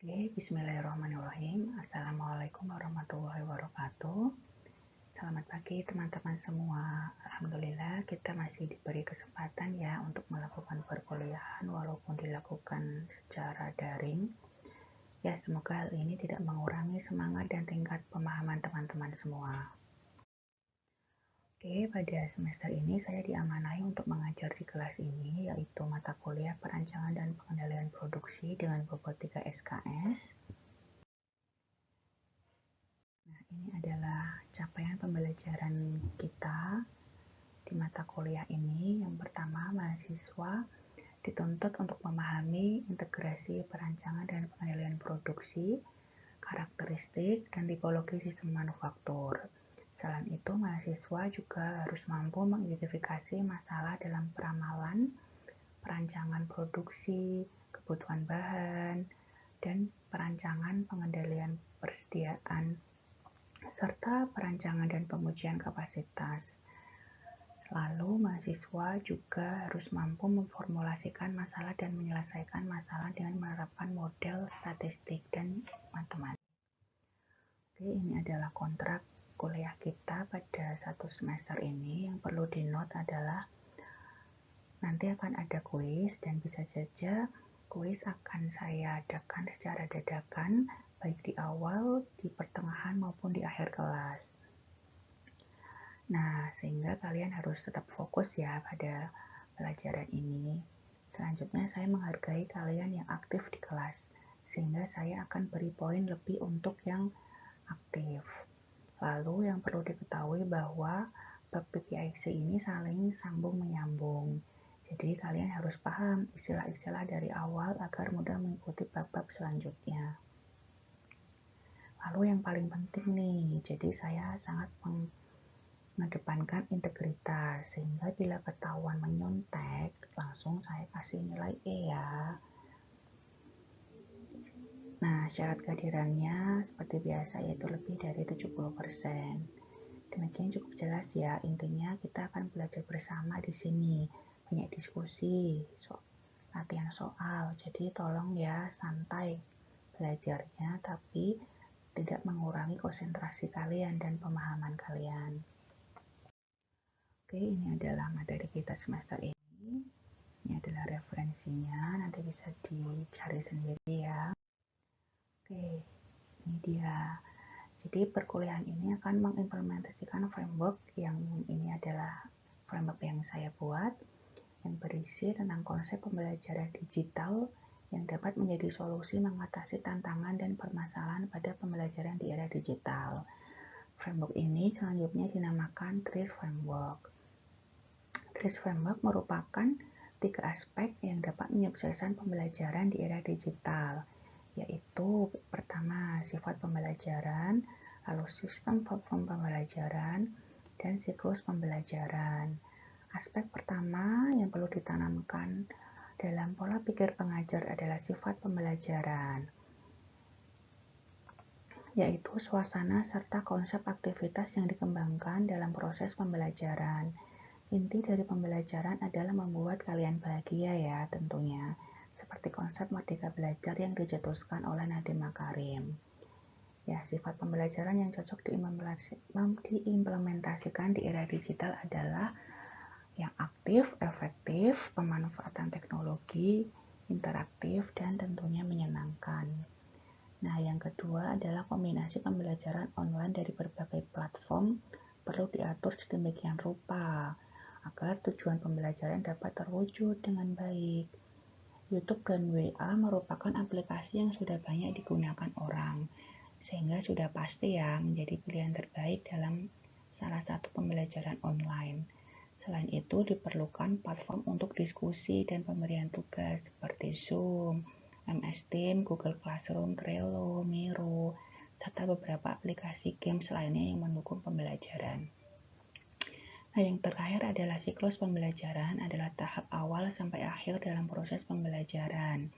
Oke, bismillahirrahmanirrahim. Assalamualaikum warahmatullahi wabarakatuh. Selamat pagi teman-teman semua. Alhamdulillah kita masih diberi kesempatan ya untuk melakukan perkuliahan walaupun dilakukan secara daring. Ya, semoga hal ini tidak mengurangi semangat dan tingkat pemahaman teman-teman semua. Oke, pada semester ini saya diamanai untuk mengajar di kelas ini, yaitu mata kuliah perancangan dan pengendalian produksi dengan bobot 3 SKS. Nah, ini adalah capaian pembelajaran kita di mata kuliah ini. Yang pertama, mahasiswa dituntut untuk memahami integrasi perancangan dan pengendalian produksi, karakteristik, dan tipologi sistem manufaktur. Selain itu, mahasiswa juga harus mampu mengidentifikasi masalah dalam peramalan, perancangan produksi, kebutuhan bahan, dan perancangan pengendalian persediaan, serta perancangan dan pengujian kapasitas. Lalu, mahasiswa juga harus mampu memformulasikan masalah dan menyelesaikan masalah dengan menerapkan model statistik dan matematik. Oke, ini adalah kontrak kuliah kita pada satu semester ini. Yang perlu di-note adalah nanti akan ada kuis dan bisa saja kuis akan saya adakan secara dadakan baik di awal, di pertengahan maupun di akhir kelas. Nah, sehingga kalian harus tetap fokus ya pada pelajaran ini. Selanjutnya, saya menghargai kalian yang aktif di kelas, sehingga saya akan beri poin lebih untuk yang aktif. Lalu, yang perlu diketahui bahwa bab PPIC ini saling sambung menyambung. Jadi, kalian harus paham istilah-istilah dari awal agar mudah mengikuti bab-bab selanjutnya. Lalu, yang paling penting nih, jadi saya sangat mengedepankan integritas, sehingga bila ketahuan menyontek, langsung saya kasih nilai E ya. Nah, syarat kehadirannya seperti biasa yaitu lebih dari 70%. Demikian cukup jelas ya, intinya kita akan belajar bersama di sini. Banyak diskusi, latihan soal, jadi tolong ya santai belajarnya, tapi tidak mengurangi konsentrasi kalian dan pemahaman kalian. Oke, ini adalah materi kita semester ini. Ini adalah referensinya, nanti bisa dicari sendiri ya. Oke, ini dia. Jadi perkuliahan ini akan mengimplementasikan framework yang ini adalah framework yang saya buat, yang berisi tentang konsep pembelajaran digital yang dapat menjadi solusi mengatasi tantangan dan permasalahan pada pembelajaran di era digital. Framework ini selanjutnya dinamakan TRIS Framework. TRIS Framework merupakan 3 aspek yang dapat menyukseskan pembelajaran di era digital, yaitu pertama, sifat pembelajaran, lalu sistem platform pembelajaran, dan siklus pembelajaran. Aspek pertama yang perlu ditanamkan dalam pola pikir pengajar adalah sifat pembelajaran, yaitu suasana serta konsep aktivitas yang dikembangkan dalam proses pembelajaran. Inti dari pembelajaran adalah membuat kalian bahagia ya tentunya, seperti konsep Merdeka Belajar yang dicetuskan oleh Nadiem Makarim. Ya, sifat pembelajaran yang cocok diimplementasikan di era digital adalah yang aktif, efektif, pemanfaatan teknologi, interaktif, dan tentunya menyenangkan. Nah, yang kedua adalah kombinasi pembelajaran online dari berbagai platform perlu diatur sedemikian rupa agar tujuan pembelajaran dapat terwujud dengan baik. YouTube dan WA merupakan aplikasi yang sudah banyak digunakan orang, sehingga sudah pasti ya menjadi pilihan terbaik dalam salah satu pembelajaran online. Selain itu, diperlukan platform untuk diskusi dan pemberian tugas seperti Zoom, MS Teams, Google Classroom, Trello, Miro, serta beberapa aplikasi games lainnya yang mendukung pembelajaran. Nah, yang terakhir adalah siklus pembelajaran adalah tahap awal sampai akhir dalam proses pembelajaran.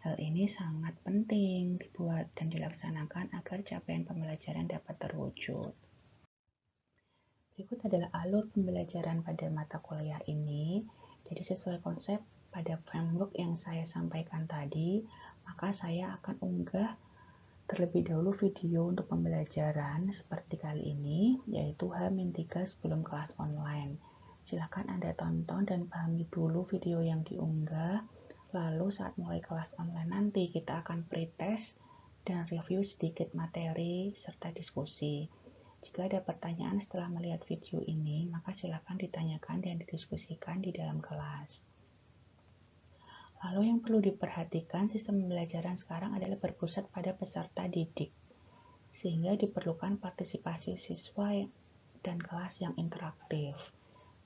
Hal ini sangat penting dibuat dan dilaksanakan agar capaian pembelajaran dapat terwujud. Berikut adalah alur pembelajaran pada mata kuliah ini. Jadi sesuai konsep pada framework yang saya sampaikan tadi, maka saya akan unggah terlebih dahulu video untuk pembelajaran seperti kali ini, yaitu H-3 sebelum kelas online. Silakan Anda tonton dan pahami dulu video yang diunggah, lalu saat mulai kelas online nanti kita akan pretest dan review sedikit materi serta diskusi. Jika ada pertanyaan setelah melihat video ini, maka silakan ditanyakan dan didiskusikan di dalam kelas. Lalu yang perlu diperhatikan, sistem pembelajaran sekarang adalah berpusat pada peserta didik, sehingga diperlukan partisipasi siswa dan kelas yang interaktif.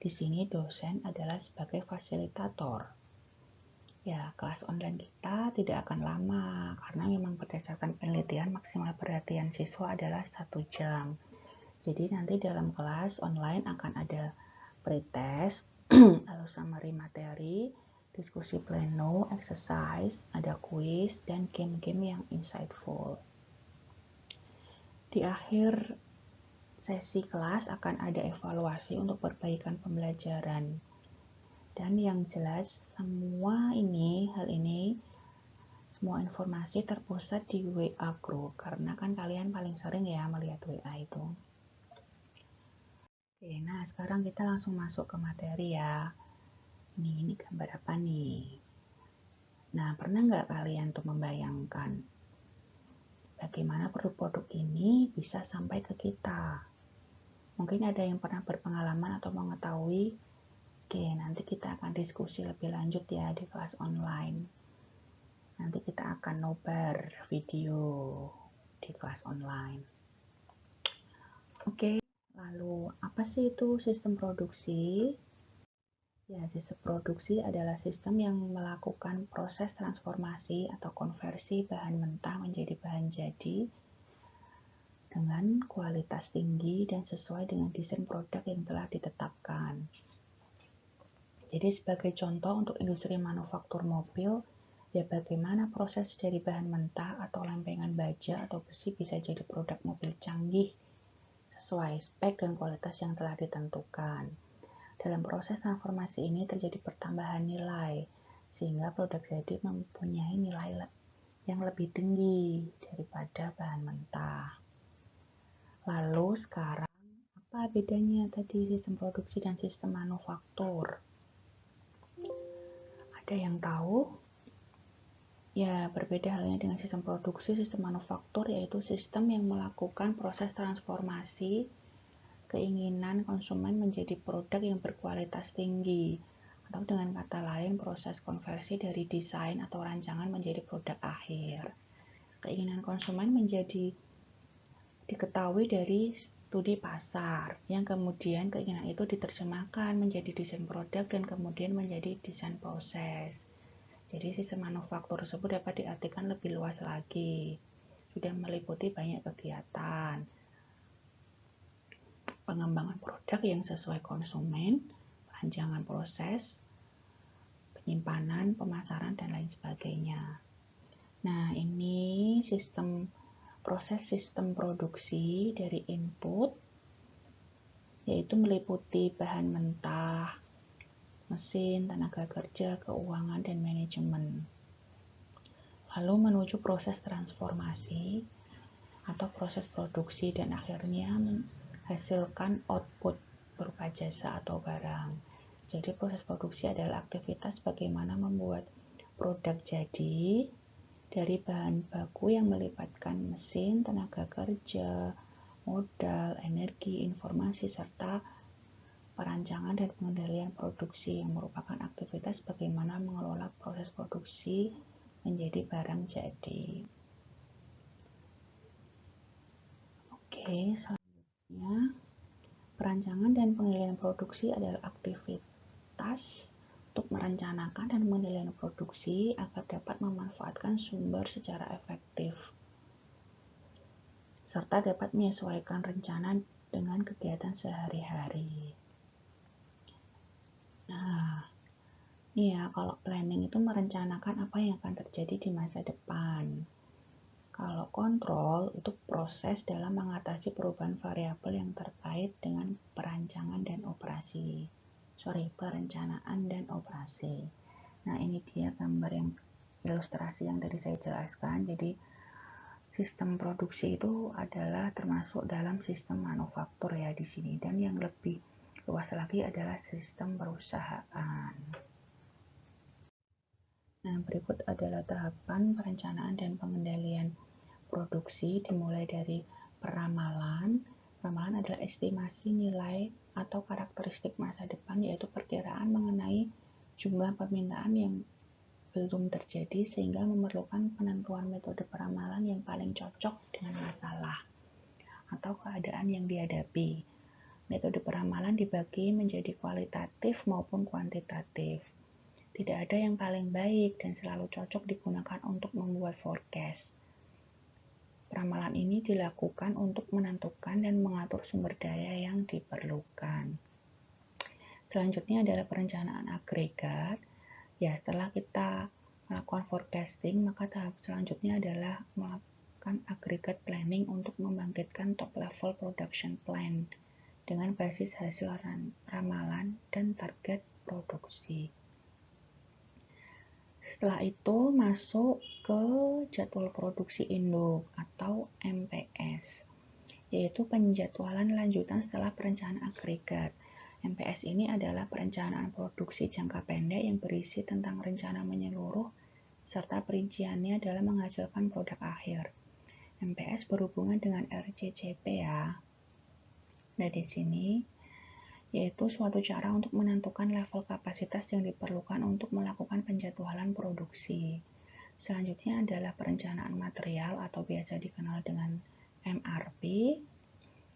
Di sini dosen adalah sebagai fasilitator. Ya, kelas online kita tidak akan lama, karena memang berdasarkan penelitian maksimal perhatian siswa adalah 1 jam. Jadi nanti dalam kelas online akan ada pretest, lalu summary materi, diskusi pleno, exercise, ada quiz, dan game-game yang insightful. Di akhir sesi kelas akan ada evaluasi untuk perbaikan pembelajaran. Dan yang jelas semua informasi terpusat di WA group, karena kan kalian paling sering ya melihat WA itu. Oke, nah sekarang kita langsung masuk ke materi ya. Ini gambar apa nih? Nah, pernah nggak kalian tuh membayangkan bagaimana produk-produk ini bisa sampai ke kita? Mungkin ada yang pernah berpengalaman atau mengetahui. Oke, nanti kita akan diskusi lebih lanjut ya di kelas online. Nanti kita akan nobar video di kelas online. Oke, lalu apa sih itu sistem produksi? Ya, sistem produksi adalah sistem yang melakukan proses transformasi atau konversi bahan mentah menjadi bahan jadi dengan kualitas tinggi dan sesuai dengan desain produk yang telah ditetapkan. Jadi sebagai contoh untuk industri manufaktur mobil, ya bagaimana proses dari bahan mentah atau lempengan baja atau besi bisa jadi produk mobil canggih sesuai spek dan kualitas yang telah ditentukan. Dalam proses transformasi ini terjadi pertambahan nilai, sehingga produk jadi mempunyai nilai yang lebih tinggi daripada bahan mentah. Lalu sekarang, apa bedanya tadi sistem produksi dan sistem manufaktur? Ada yang tahu? Ya, berbeda halnya dengan sistem produksi, sistem manufaktur yaitu sistem yang melakukan proses transformasi keinginan konsumen menjadi produk yang berkualitas tinggi, atau dengan kata lain proses konversi dari desain atau rancangan menjadi produk akhir. Keinginan konsumen menjadi diketahui dari studi pasar, yang kemudian keinginan itu diterjemahkan menjadi desain produk dan kemudian menjadi desain proses. Jadi sistem manufaktur tersebut dapat diartikan lebih luas lagi, sudah meliputi banyak kegiatan, pengembangan produk yang sesuai konsumen, perancangan proses, penyimpanan, pemasaran, dan lain sebagainya. Nah, ini proses sistem produksi dari input, yaitu meliputi bahan mentah, mesin, tenaga kerja, keuangan, dan manajemen. Lalu menuju proses transformasi atau proses produksi dan akhirnya menghasilkan output berupa jasa atau barang. Jadi proses produksi adalah aktivitas bagaimana membuat produk jadi dari bahan baku yang melibatkan mesin, tenaga kerja, modal, energi, informasi, serta perancangan dan pengendalian produksi yang merupakan aktivitas bagaimana mengelola proses produksi menjadi barang jadi. Oke, selanjutnya perancangan dan penilaian produksi adalah aktivitas untuk merencanakan dan menilai produksi agar dapat memanfaatkan sumber secara efektif, serta dapat menyesuaikan rencana dengan kegiatan sehari-hari. Nah, ini ya, kalau planning itu merencanakan apa yang akan terjadi di masa depan. Kalau kontrol itu proses dalam mengatasi perubahan variabel yang terkait dengan perencanaan dan operasi. Nah, ini dia gambar yang ilustrasi yang tadi saya jelaskan. Jadi sistem produksi itu adalah termasuk dalam sistem manufaktur ya di sini, dan yang lebih luas lagi adalah sistem perusahaan. Nah, berikut adalah tahapan perencanaan dan pengendalian produksi dimulai dari peramalan. Peramalan adalah estimasi nilai atau karakteristik masa depan, yaitu perkiraan mengenai jumlah permintaan yang belum terjadi sehingga memerlukan penentuan metode peramalan yang paling cocok dengan masalah atau keadaan yang dihadapi. Metode peramalan dibagi menjadi kualitatif maupun kuantitatif. Tidak ada yang paling baik dan selalu cocok digunakan untuk membuat forecast. Peramalan ini dilakukan untuk menentukan dan mengatur sumber daya yang diperlukan. Selanjutnya adalah perencanaan agregat. Ya, setelah kita melakukan forecasting, maka tahap selanjutnya adalah melakukan agregat planning untuk membangkitkan top level production plan dengan basis hasil ramalan dan target produksi. Setelah itu masuk ke jadwal produksi induk atau MPS, yaitu penjadwalan lanjutan setelah perencanaan agregat. MPS ini adalah perencanaan produksi jangka pendek yang berisi tentang rencana menyeluruh serta perinciannya dalam menghasilkan produk akhir. MPS berhubungan dengan RCCP ya. Nah, di sini yaitu suatu cara untuk menentukan level kapasitas yang diperlukan untuk melakukan penjadwalan produksi. Selanjutnya adalah perencanaan material atau biasa dikenal dengan MRP,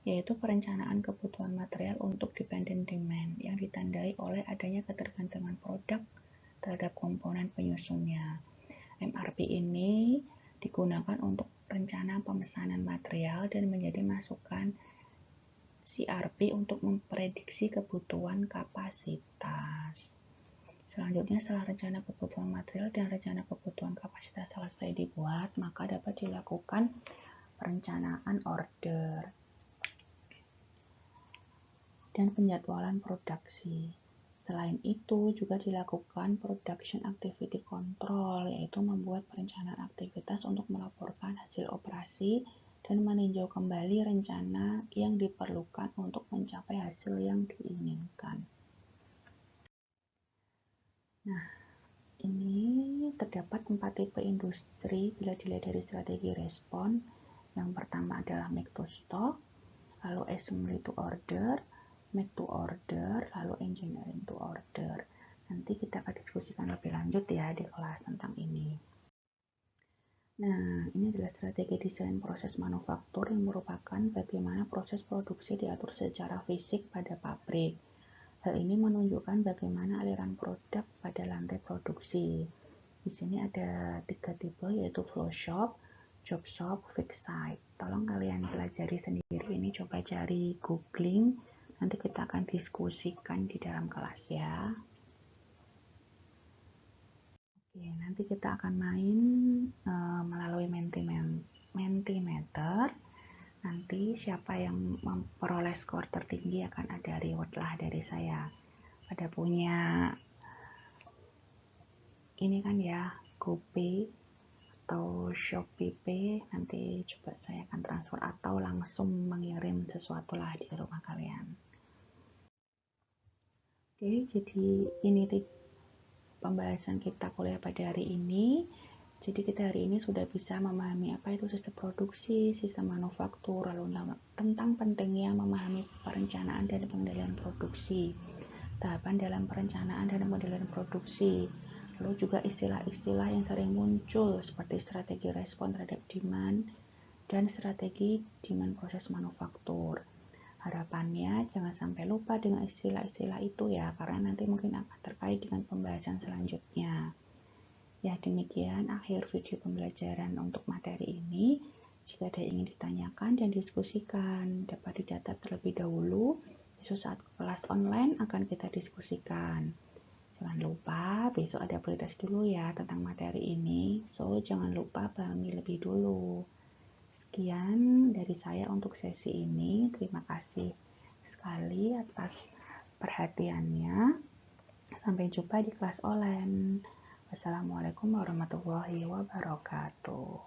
yaitu perencanaan kebutuhan material untuk dependent demand yang ditandai oleh adanya ketergantungan produk terhadap komponen penyusunnya. MRP ini digunakan untuk rencana pemesanan material dan menjadi masukan CRP untuk memprediksi kebutuhan kapasitas. Selanjutnya, setelah rencana kebutuhan material dan rencana kebutuhan kapasitas selesai dibuat, maka dapat dilakukan perencanaan order dan penjadwalan produksi. Selain itu, juga dilakukan production activity control, yaitu membuat perencanaan aktivitas untuk melaporkan hasil operasi dan meninjau kembali rencana yang diperlukan untuk mencapai hasil yang diinginkan. Nah, ini terdapat 4 tipe industri bila dilihat dari strategi respon. Yang pertama adalah make to stock, lalu assembly to order, make to order, lalu engineering to order. Nanti kita akan diskusikan lebih lanjut ya di kelas tentang ini. Nah, ini adalah strategi desain proses manufaktur yang merupakan bagaimana proses produksi diatur secara fisik pada pabrik. Hal ini menunjukkan bagaimana aliran produk pada lantai produksi. Di sini ada 3 tipe, yaitu flow shop, job shop, fixed site. Tolong kalian pelajari sendiri, ini coba cari googling, nanti kita akan diskusikan di dalam kelas ya. Oke, nanti kita akan main melalui Mentimeter. Nanti siapa yang memperoleh skor tertinggi akan ada reward lah dari saya. Ada punya ini kan ya, GoPay atau Shopee Pay, nanti coba saya akan transfer atau langsung mengirim sesuatu lah di rumah kalian. Oke, jadi ini pembahasan kita kuliah pada hari ini. Jadi kita hari ini sudah bisa memahami apa itu sistem produksi, sistem manufaktur, lalu tentang pentingnya memahami perencanaan dan pengendalian produksi, tahapan dalam perencanaan dan pengendalian produksi, lalu juga istilah-istilah yang sering muncul seperti strategi respon terhadap demand dan strategi demand proses manufaktur. Harapannya jangan sampai lupa dengan istilah-istilah itu ya, karena nanti mungkin akan terkait dengan pembahasan selanjutnya. Ya, demikian akhir video pembelajaran untuk materi ini. Jika ada yang ingin ditanyakan dan diskusikan, dapat dicatat terlebih dahulu. Besok saat kelas online akan kita diskusikan. Jangan lupa besok ada playtest dulu ya tentang materi ini. So, jangan lupa pahami lebih dulu. Sekian dari saya untuk sesi ini. Terima kasih sekali atas perhatiannya. Sampai jumpa di kelas online. Wassalamualaikum warahmatullahi wabarakatuh.